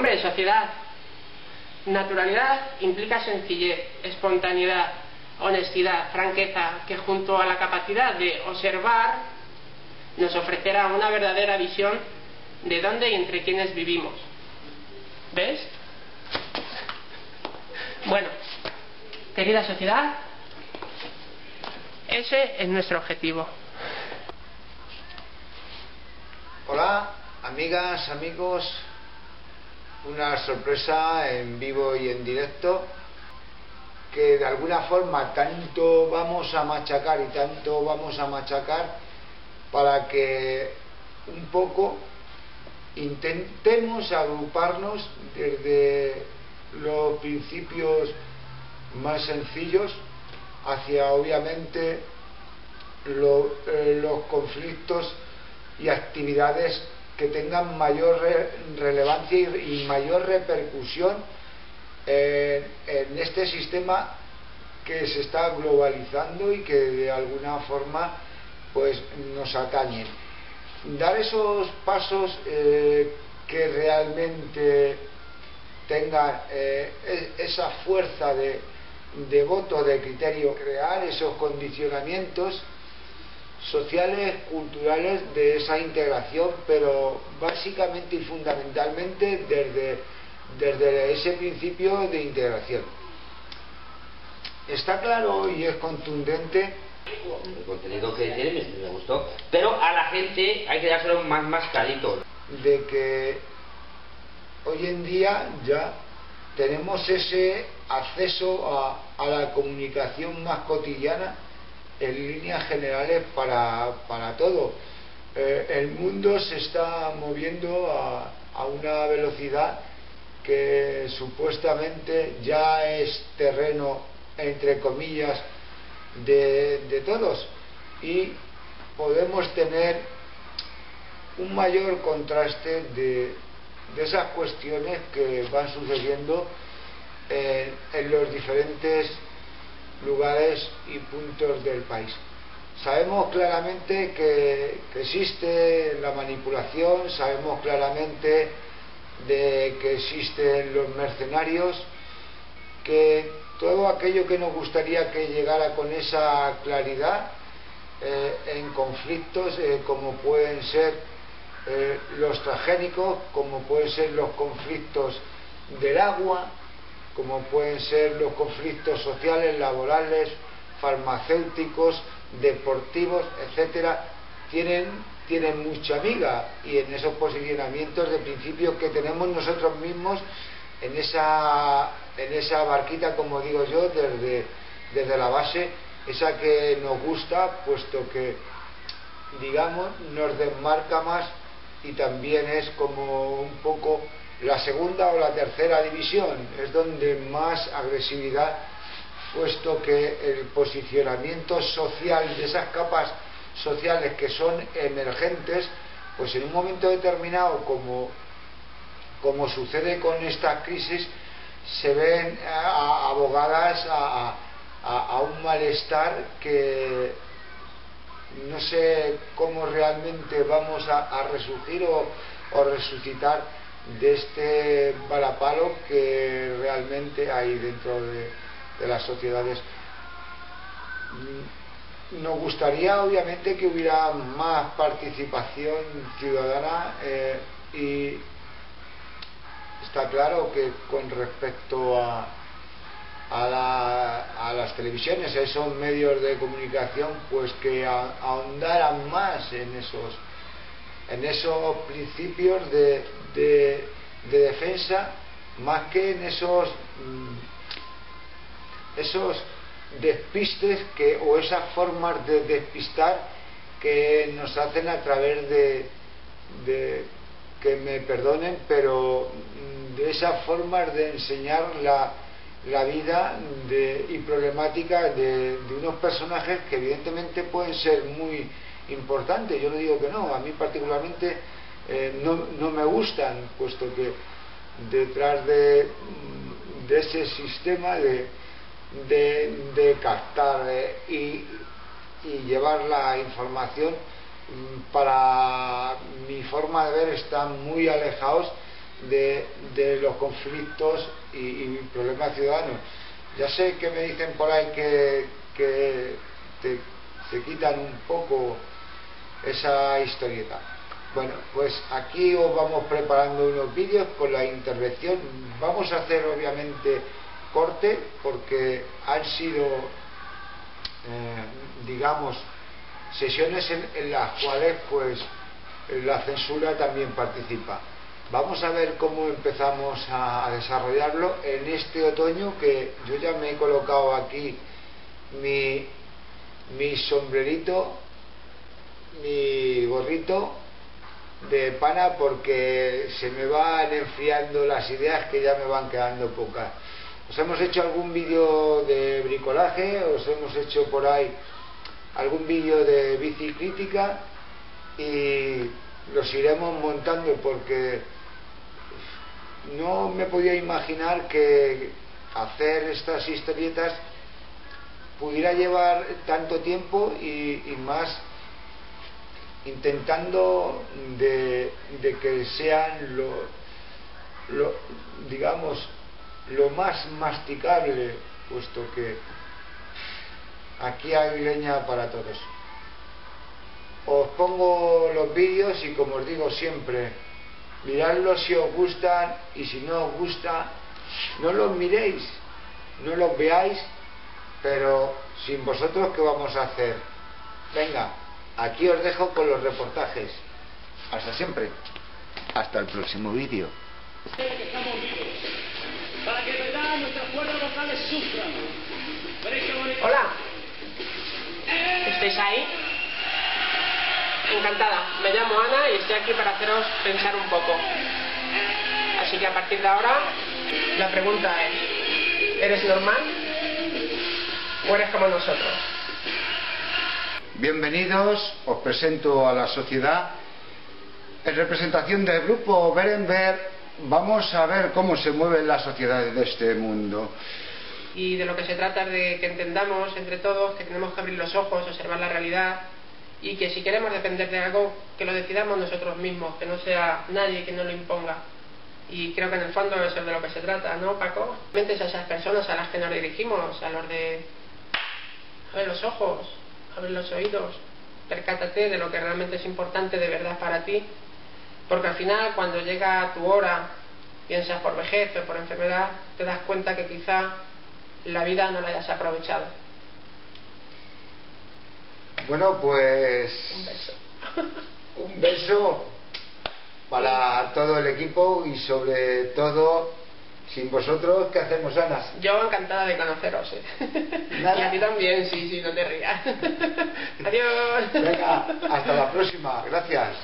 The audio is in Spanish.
Hombre, sociedad. Naturalidad implica sencillez, espontaneidad, honestidad, franqueza, que junto a la capacidad de observar nos ofrecerá una verdadera visión de dónde y entre quiénes vivimos. ¿Ves? Bueno, querida sociedad, ese es nuestro objetivo. Hola, amigas, amigos. Una sorpresa en vivo y en directo, que de alguna forma tanto vamos a machacar y tanto vamos a machacar para que un poco intentemos agruparnos desde los principios más sencillos hacia obviamente los conflictos y actividades que tengan mayor relevancia y mayor repercusión en este sistema que se está globalizando y que de alguna forma pues nos atañen. Dar esos pasos que realmente tengan esa fuerza de voto, de criterio, crear esos condicionamientos sociales, culturales de esa integración, pero básicamente y fundamentalmente desde ese principio de integración. Está claro y es contundente el contenido que tiene, me gustó, pero a la gente hay que dárselo más clarito, de que hoy en día ya tenemos ese acceso a la comunicación más cotidiana en líneas generales para todo. El mundo se está moviendo a una velocidad que supuestamente ya es terreno, entre comillas, de todos, y podemos tener un mayor contraste de esas cuestiones que van sucediendo en los diferentes lugares y puntos del país. Sabemos claramente que existe la manipulación, sabemos claramente de que existen los mercenarios, que todo aquello que nos gustaría que llegara con esa claridad en conflictos como pueden ser los transgénicos, como pueden ser los conflictos del agua, como pueden ser los conflictos sociales, laborales, farmacéuticos, deportivos, etcétera, tienen mucha miga, y en esos posicionamientos de principio que tenemos nosotros mismos en esa barquita, como digo yo, desde la base, esa que nos gusta, puesto que, digamos, nos desmarca más y también es como un poco la segunda o la tercera división, es donde más agresividad, puesto que el posicionamiento social de esas capas sociales que son emergentes, pues en un momento determinado, como sucede con estas crisis, se ven abogadas a un malestar que no sé cómo realmente vamos a resurgir o resucitar de este varapalo que realmente hay dentro de las sociedades. Nos gustaría obviamente que hubiera más participación ciudadana y está claro que con respecto a las televisiones, a esos medios de comunicación, pues que ahondaran más en esos principios de defensa, más que en esos despistes o esas formas de despistar que nos hacen a través de que me perdonen, pero de esas formas de enseñar la vida y problemática de unos personajes que evidentemente pueden ser muy importantes. Yo no digo que no, a mí particularmente no me gustan, puesto que detrás de ese sistema de captar y llevar la información, para mi forma de ver, están muy alejados de los conflictos y problemas ciudadanos. Ya sé que me dicen por ahí que te quitan un poco esa historieta. Bueno, pues aquí os vamos preparando unos vídeos con la intervención. Vamos a hacer obviamente corte porque han sido digamos sesiones en las cuales pues la censura también participa. Vamos a ver cómo empezamos a desarrollarlo en este otoño, que yo ya me he colocado aquí mi sombrerito, mi gorrito de pana, porque se me van enfriando las ideas, que ya me van quedando pocas. Os hemos hecho algún vídeo de bricolaje, os hemos hecho por ahí algún vídeo de biciclítica y los iremos montando, porque no me podía imaginar que hacer estas historietas pudiera llevar tanto tiempo y más intentando de que sean digamos lo más masticable, puesto que aquí hay leña para todos. Os pongo los vídeos y, como os digo siempre, miradlos si os gustan, y si no os gusta, no los miréis, no los veáis, pero sin vosotros, ¿qué vamos a hacer? Venga, aquí os dejo con los reportajes. Hasta siempre. Hasta el próximo vídeo. Para que verdad nuestras cuerdas vocales sufran. Hola, ¿estáis ahí? Encantada, me llamo Ana y estoy aquí para haceros pensar un poco. Así que a partir de ahora, la pregunta es: ¿eres normal o eres como nosotros? Bienvenidos, os presento a la sociedad. En representación del grupo Berenberg, vamos a ver cómo se mueven las sociedades de este mundo. Y de lo que se trata es de que entendamos entre todos que tenemos que abrir los ojos, observar la realidad, y que si queremos depender de algo, que lo decidamos nosotros mismos, que no sea nadie que nos lo imponga. Y creo que en el fondo eso es de lo que se trata, ¿no, Paco? Es a esas personas a las que nos dirigimos, a los de abre los ojos, abre los oídos, percátate de lo que realmente es importante de verdad para ti, porque al final, cuando llega tu hora, piensas por vejez o por enfermedad, te das cuenta que quizá la vida no la hayas aprovechado. Bueno, pues Un beso. un beso para todo el equipo, y sobre todo, sin vosotros, ¿qué hacemos, Ana? Yo encantada de conoceros, Nada. y a ti también, sí, no te rías. Adiós. Venga, hasta la próxima, gracias.